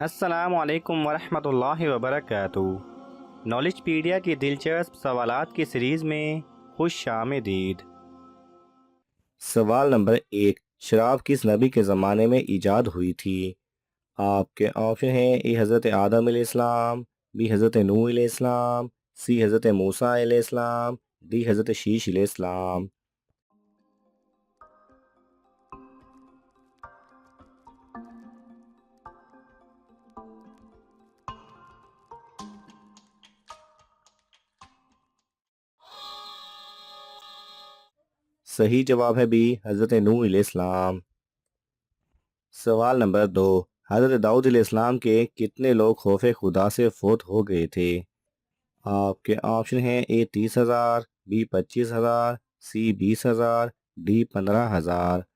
السلام علیکم ورحمۃ اللہ وبرکاتہ۔ نالج پیڈیا کی دلچسپ سوالات کی سیریز میں خوش آمدید۔ سوال نمبر 1، شراب کس نبی کے زمانے میں ایجاد ہوئی تھی؟ آپ کے آپشن ہیں: اے حضرت آدم علیہ السلام، بی حضرت نوح علیہ السلام، سی حضرت موسیٰ علیہ السلام، ڈی حضرت شیش علیہ السلام۔ صحیح جواب ہے بی حضرت نوح علیہ السلام۔ سوال نمبر 2، حضرت داؤد علیہ السلام کے کتنے لوگ خوف خدا سے فوت ہو گئے تھے؟ آپ کے آپشن ہیں: اے 30,000، بی 25,000، سی 20,000، ڈی 15,000۔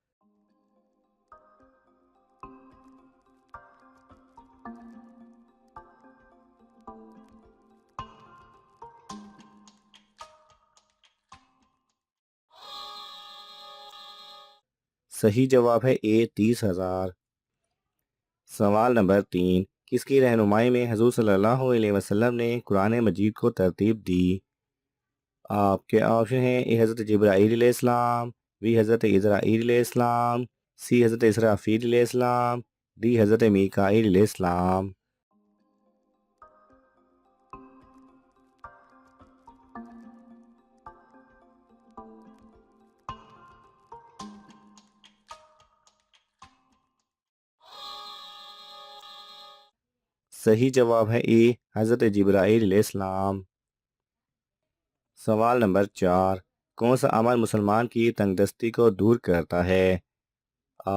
صحیح جواب ہے اے 30,000۔ سوال نمبر 3، کس کی رہنمائی میں حضور صلی اللہ علیہ وسلم نے قرآن مجید کو ترتیب دی؟ آپ کے آپشن ہیں: اے حضرت جبرائیل علیہ السلام، بی حضرت اسرائیل علیہ السلام، سی حضرت اسرافیل علیہ السلام، ڈی حضرت میکائیل علیہ السلام۔ صحیح جواب ہے اے حضرت جبرائیل علیہ السلام۔ سوال نمبر 4، کون سا عمل مسلمان کی تنگ دستی کو دور کرتا ہے؟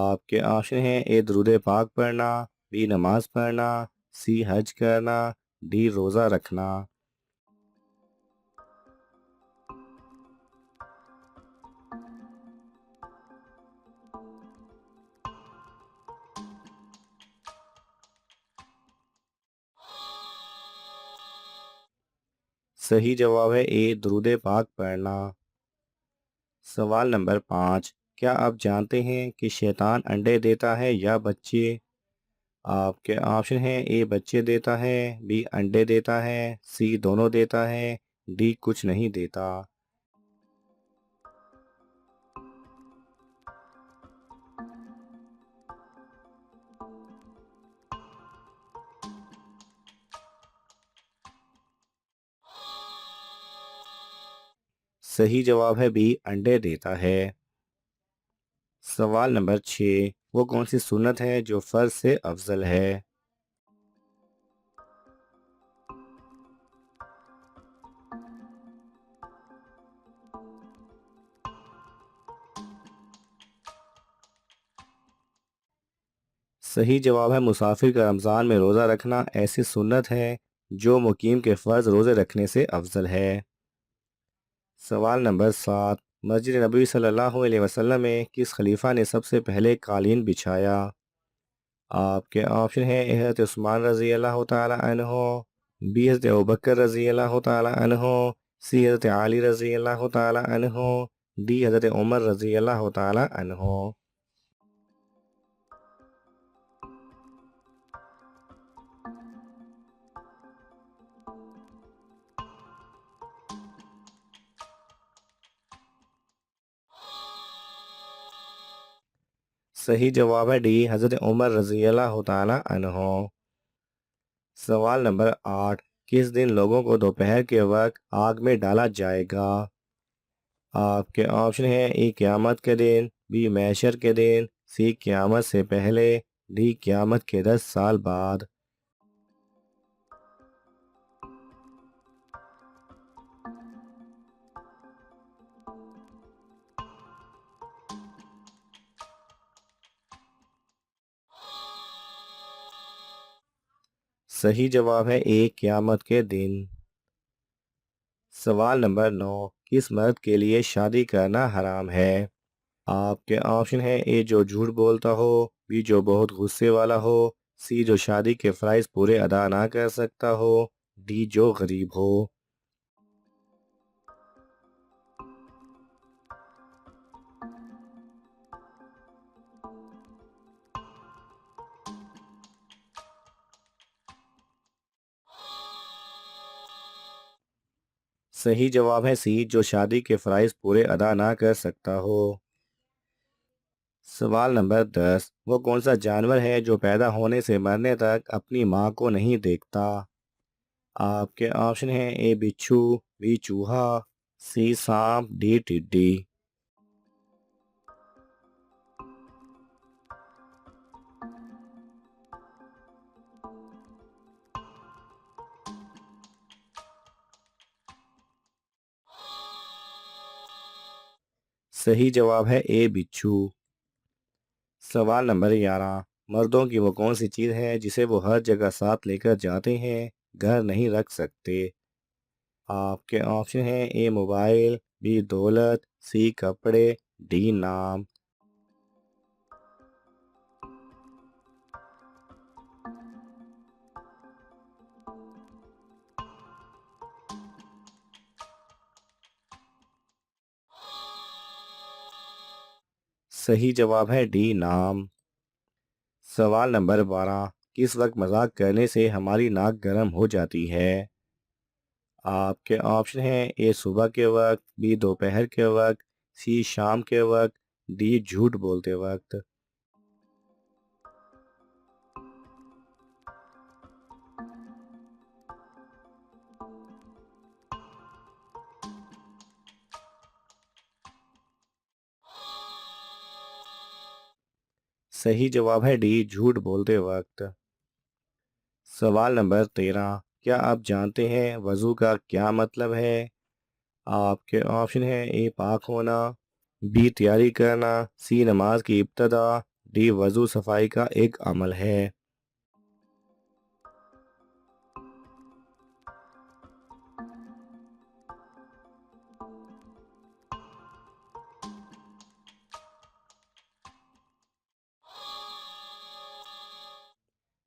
آپ کے آپشن ہیں: اے درود پاک پڑھنا، بی نماز پڑھنا، سی حج کرنا، ڈی روزہ رکھنا۔ صحیح جواب ہے اے درود پاک پڑھنا۔ سوال نمبر 5، کیا آپ جانتے ہیں کہ شیطان انڈے دیتا ہے یا بچے؟ آپ کے آپشن ہیں: اے بچے دیتا ہے، بی انڈے دیتا ہے، سی دونوں دیتا ہے، ڈی کچھ نہیں دیتا۔ صحیح جواب ہے بی انڈے دیتا ہے۔ سوال نمبر 6، وہ کون سی سنت ہے جو فرض سے افضل ہے؟ صحیح جواب ہے مسافر کا رمضان میں روزہ رکھنا ایسی سنت ہے جو مقیم کے فرض روزے رکھنے سے افضل ہے۔ سوال نمبر 7، مسجد نبوی صلی اللہ علیہ وسلم میں کس خلیفہ نے سب سے پہلے قالین بچھایا؟ آپ کے آپشن ہیں: اے حضرت عثمان رضی اللہ تعالی عنہ، بی حضرت ابوبکر رضی اللہ تعالی عنہ، سی حضرت علی رضی اللہ تعالی عنہ، ڈی حضرت عمر رضی اللہ تعالی عنہ۔ صحیح جواب ہے ڈی حضرت عمر رضی اللہ تعالی عنہ۔ سوال نمبر 8، کس دن لوگوں کو دوپہر کے وقت آگ میں ڈالا جائے گا؟ آپ کے آپشن ہیں: اے قیامت کے دن، بی محشر کے دن، سی قیامت سے پہلے، ڈی قیامت کے 10 سال بعد۔ صحیح جواب ہے اے قیامت کے دن۔ سوال نمبر 9، کس مرد کے لیے شادی کرنا حرام ہے؟ آپ کے آپشن ہیں: اے جو جھوٹ بولتا ہو، بی جو بہت غصے والا ہو، سی جو شادی کے فرائض پورے ادا نہ کر سکتا ہو، ڈی جو غریب ہو۔ صحیح جواب ہے سی، جو شادی کے فرائض پورے ادا نہ کر سکتا ہو۔ سوال نمبر 10، وہ کون سا جانور ہے جو پیدا ہونے سے مرنے تک اپنی ماں کو نہیں دیکھتا؟ آپ کے آپشن ہیں اے بچھو، بی چوہا، سی سانپ، ڈی ٹڈی۔ صحیح جواب ہے اے بچھو۔ سوال نمبر 11، مردوں کی وہ کون سی چیز ہے جسے وہ ہر جگہ ساتھ لے کر جاتے ہیں، گھر نہیں رکھ سکتے؟ آپ کے آپشن ہیں اے موبائل، بی دولت، سی کپڑے، ڈی نام۔ صحیح جواب ہے ڈی نام۔ سوال نمبر 12، کس وقت مذاق کرنے سے ہماری ناک گرم ہو جاتی ہے؟ آپ کے آپشن ہیں اے صبح کے وقت، بی دوپہر کے وقت، سی شام کے وقت، ڈی جھوٹ بولتے وقت۔ صحیح جواب ہے ڈی جھوٹ بولتے وقت۔ سوال نمبر 13، کیا آپ جانتے ہیں وضو کا کیا مطلب ہے؟ آپ کے آپشن ہیں اے پاک ہونا، بی تیاری کرنا، سی نماز کی ابتدا، ڈی وضو صفائی کا ایک عمل ہے۔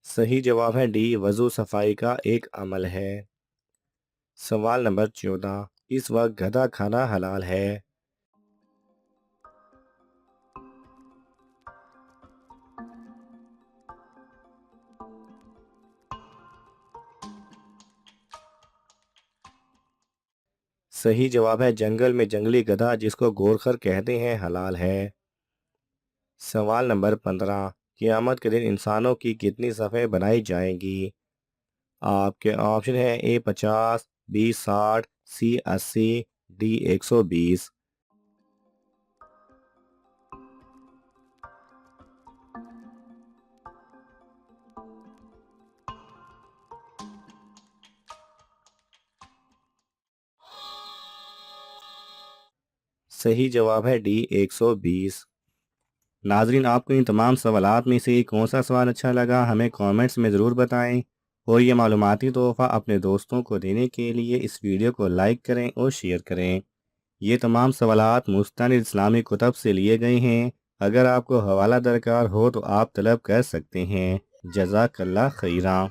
صحیح جواب ہے ڈی وضو صفائی کا ایک عمل ہے۔ سوال نمبر 14، اس وقت گدھا کھانا حلال ہے؟ صحیح جواب ہے جنگل میں جنگلی گدھا، جس کو گورخر کہتے ہیں، حلال ہے۔ سوال نمبر 15، قیامت کے دن انسانوں کی کتنی صفیں بنائی جائیں گی؟ آپ کے آپشن ہیں اے 50، بی 60، سی 80، ڈی 120۔ صحیح جواب ہے ڈی 120۔ ناظرین، آپ کو ان تمام سوالات میں سے کون سا سوال اچھا لگا، ہمیں کامنٹس میں ضرور بتائیں، اور یہ معلوماتی تحفہ اپنے دوستوں کو دینے کے لیے اس ویڈیو کو لائک کریں اور شیئر کریں۔ یہ تمام سوالات مستند اسلامی کتب سے لیے گئے ہیں، اگر آپ کو حوالہ درکار ہو تو آپ طلب کر سکتے ہیں۔ جزاک اللہ خیرہ۔